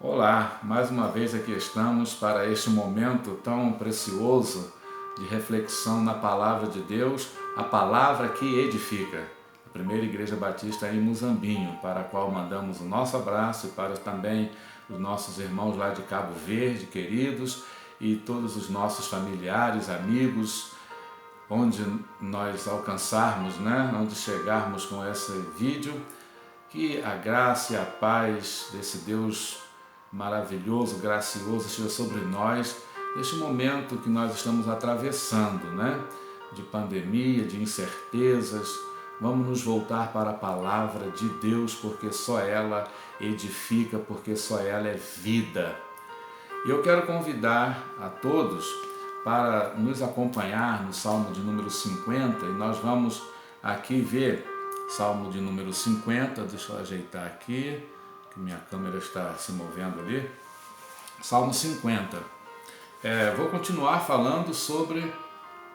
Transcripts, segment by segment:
Olá, mais uma vez aqui estamos para este momento tão precioso de reflexão na Palavra de Deus, a Palavra que edifica. A Primeira Igreja Batista em Muzambinho, para a qual mandamos o nosso abraço e para também os nossos irmãos lá de Cabo Verde, queridos, e todos os nossos familiares, amigos, onde nós alcançarmos, onde chegarmos com esse vídeo, que a graça e a paz desse Deus maravilhoso, gracioso, esteja sobre nós, neste momento que nós estamos atravessando, de pandemia, de incertezas. Vamos nos voltar para a palavra de Deus, porque só ela edifica, porque só ela é vida. E eu quero convidar a todos para nos acompanhar no Salmo de número 50, e nós vamos aqui ver Salmo de número 50, deixa eu ajeitar aqui, que minha câmera está se movendo ali. Salmo 50. Vou continuar falando sobre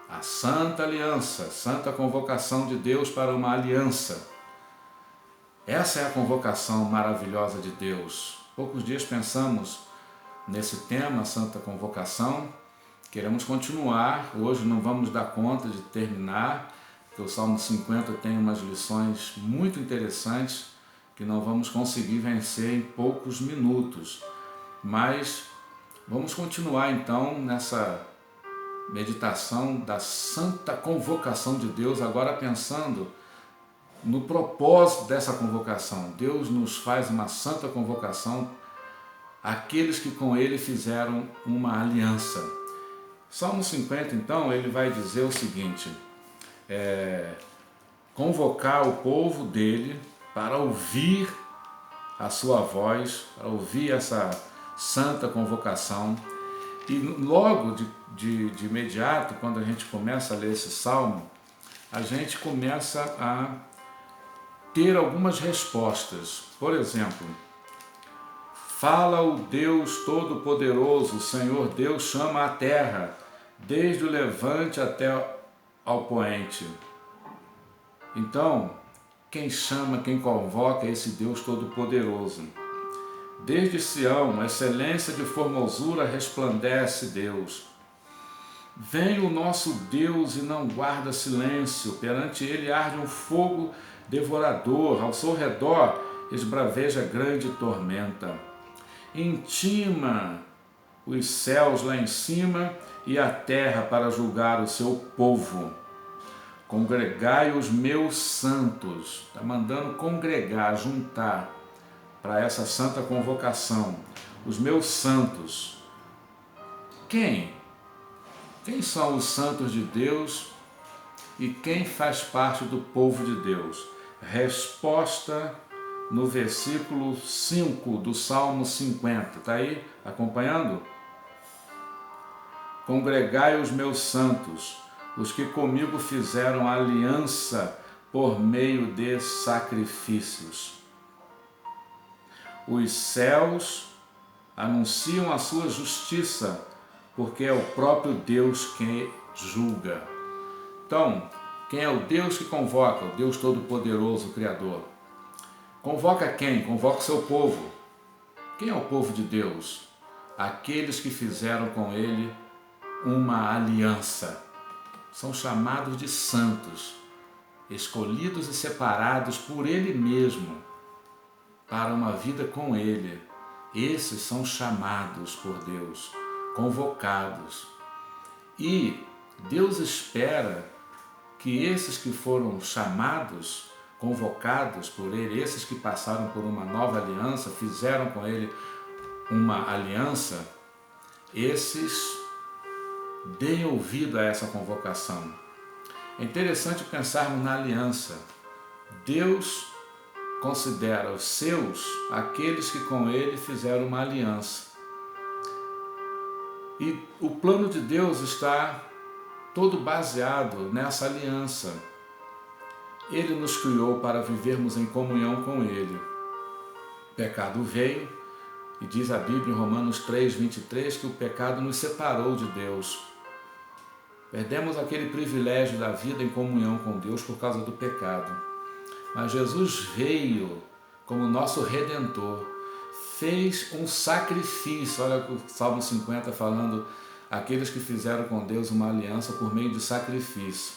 a Santa Aliança, Santa Convocação de Deus para uma aliança. Essa é a convocação maravilhosa de Deus. Poucos dias pensamos nesse tema, Santa Convocação. Queremos continuar, hoje não vamos dar conta de terminar, porque o Salmo 50 tem umas lições muito interessantes que não vamos conseguir vencer em poucos minutos. Mas vamos continuar então nessa meditação da Santa Convocação de Deus, agora pensando no propósito dessa convocação. Deus nos faz uma santa convocação àqueles que com Ele fizeram uma aliança. Salmo 50, então, ele vai dizer o seguinte: convocar o povo dele para ouvir a sua voz, para ouvir essa santa convocação. E logo de imediato, quando a gente começa a ler esse salmo, a gente começa a ter algumas respostas. Por exemplo, fala o Deus Todo-Poderoso, o Senhor Deus chama a terra, desde o levante até ao poente. Então, quem chama, quem convoca é esse Deus Todo-Poderoso. Desde Sião, excelência de formosura, resplandece Deus. Vem o nosso Deus e não guarda silêncio, perante ele arde um fogo devorador, ao seu redor esbraveja grande tormenta. Intima os céus lá em cima e a terra para julgar o seu povo. Congregai os meus santos, está mandando congregar, juntar para essa santa convocação, os meus santos. Quem? Quem são os santos de Deus e quem faz parte do povo de Deus? Resposta no versículo 5 do Salmo 50, está aí acompanhando? Congregai os meus santos, os que comigo fizeram aliança por meio de sacrifícios. Os céus anunciam a sua justiça, porque é o próprio Deus quem julga. Então, quem é o Deus que convoca? O Deus Todo-Poderoso, o Criador. Convoca quem? Convoca o seu povo. Quem é o povo de Deus? Aqueles que fizeram com ele uma aliança. São chamados de santos, escolhidos e separados por ele mesmo, para uma vida com ele. Esses são chamados por Deus, convocados. E Deus espera que esses que foram chamados, convocados por ele, esses que passaram por uma nova aliança, fizeram com ele uma aliança, esses deem ouvido a essa convocação. É interessante pensarmos na aliança. Deus considera os seus aqueles que com ele fizeram uma aliança. E o plano de Deus está todo baseado nessa aliança. Ele nos criou para vivermos em comunhão com ele. O pecado veio e diz a Bíblia em Romanos 3:23 que o pecado nos separou de Deus. Perdemos aquele privilégio da vida em comunhão com Deus por causa do pecado. Mas Jesus veio como nosso Redentor, fez um sacrifício. Olha o Salmo 50 falando, aqueles que fizeram com Deus uma aliança por meio de sacrifício.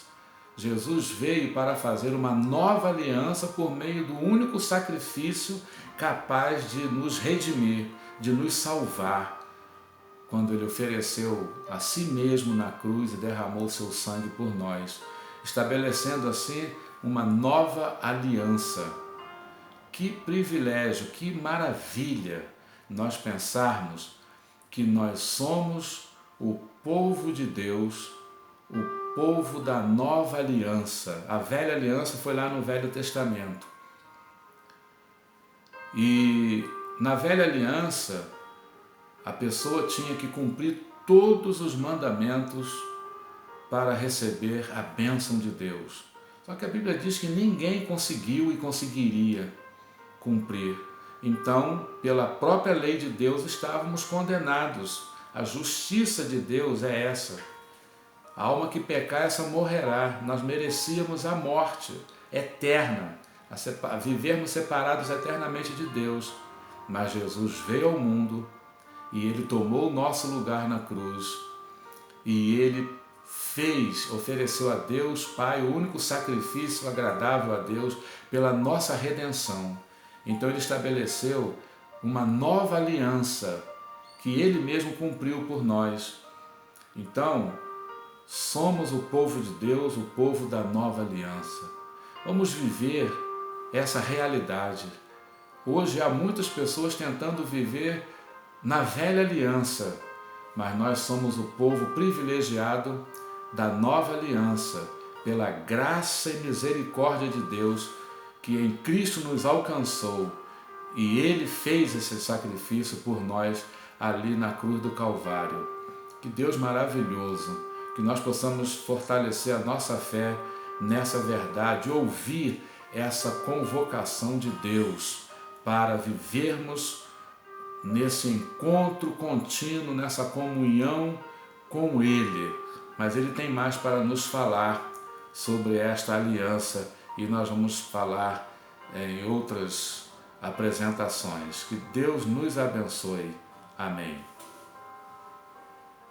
Jesus veio para fazer uma nova aliança por meio do único sacrifício capaz de nos redimir, de nos salvar, quando Ele ofereceu a si mesmo na cruz e derramou seu sangue por nós, estabelecendo assim uma nova aliança. Que privilégio, que maravilha nós pensarmos que nós somos o povo de Deus, o povo da nova aliança. A velha aliança foi lá no Velho Testamento. E na velha aliança, a pessoa tinha que cumprir todos os mandamentos para receber a bênção de Deus. Só que a Bíblia diz que ninguém conseguiu e conseguiria cumprir. Então, pela própria lei de Deus, estávamos condenados. A justiça de Deus é essa. A alma que pecar, essa morrerá. Nós merecíamos a morte eterna, vivermos separados eternamente de Deus. Mas Jesus veio ao mundo e Ele tomou o nosso lugar na cruz. E Ele ofereceu a Deus Pai o único sacrifício agradável a Deus pela nossa redenção. Então Ele estabeleceu uma nova aliança que Ele mesmo cumpriu por nós. Então, somos o povo de Deus, o povo da nova aliança. Vamos viver essa realidade. Hoje há muitas pessoas tentando viver na velha aliança, mas nós somos o povo privilegiado da nova aliança, pela graça e misericórdia de Deus, que em Cristo nos alcançou, e Ele fez esse sacrifício por nós ali na cruz do Calvário. Que Deus maravilhoso, que nós possamos fortalecer a nossa fé nessa verdade, ouvir essa convocação de Deus para vivermos nesse encontro contínuo, nessa comunhão com Ele. Mas Ele tem mais para nos falar sobre esta aliança e nós vamos falar em outras apresentações. Que Deus nos abençoe. Amém.